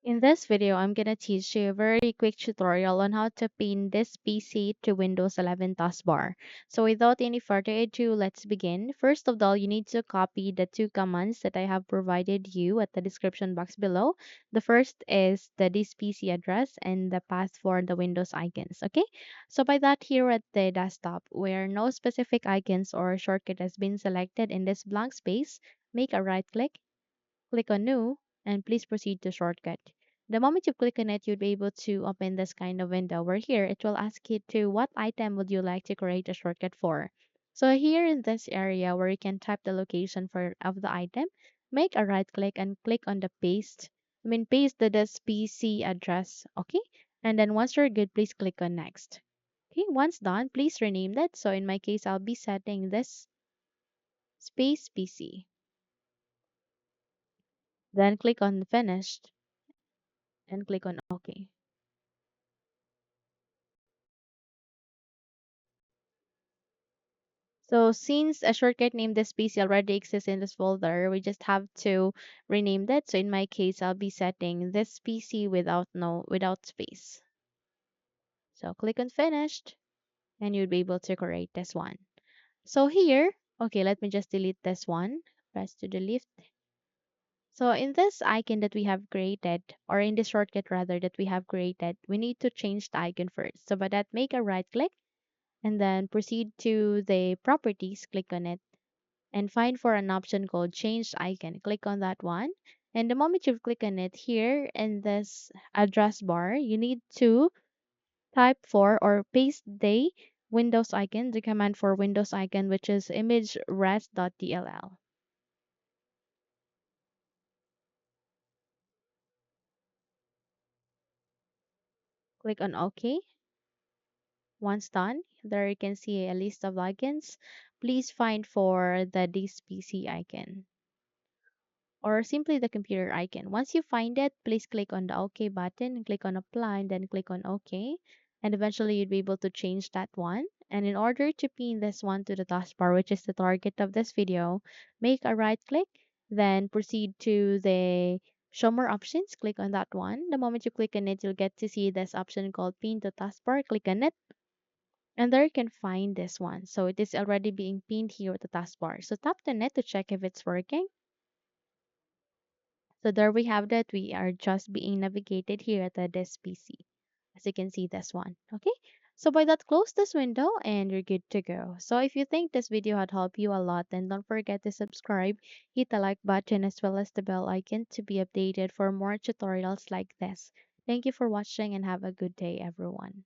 In this video, I'm gonna teach you a very quick tutorial on how to pin this PC to Windows 11 taskbar. So without any further ado, let's begin. First of all, you need to copy the two commands that I have provided you at the description box below. The first is the this PC address and the path for the Windows icons. Okay, so by that, here at the desktop, where no specific icons or shortcut has been selected in this blank space, make a right click on New, and please proceed to Shortcut. The moment you click on it, you'll be able to open this kind of window where here it will ask you to what item would you like to create a shortcut for. So here in this area where you can type the location for of the item, make a right click and click on the paste this PC address, okay? And then once you're good, please click on next. Okay, once done, please rename that. So in my case, I'll be setting this space PC. Then click on finished and click on OK. So since a shortcut named this PC already exists in this folder, we just have to rename that. So in my case, I'll be setting this PC without space. So click on finished and you'll be able to create this one. So here, okay, let me just delete this one. Press to delete. So in this icon that we have created, or in this shortcut rather that we have created, we need to change the icon first. So by that, make a right click and then proceed to the properties, click on it and find for an option called change icon. Click on that one. And the moment you click on it here in this address bar, you need to type for or paste the Windows icon, the command for Windows icon, which is imageres.dll. Click on OK. Once done, there you can see a list of icons. Please find for the this PC icon, or simply the computer icon. Once you find it, please click on the OK button and click on apply and then click on OK. And eventually you'll be able to change that one. And in order to pin this one to the taskbar, which is the target of this video, make a right click, then proceed to the show more options. Click on that one. The moment you click on it, you'll get to see this option called pin to taskbar. Click on it. And there you can find this one. So it is already being pinned here at the taskbar. So tap on it to check if it's working. So there we have that. We are just being navigated here at the this PC. As you can see this one. Okay. So by that, close this window and you're good to go. So if you think this video had helped you a lot, then don't forget to subscribe, hit the like button as well as the bell icon to be updated for more tutorials like this. Thank you for watching and have a good day, everyone.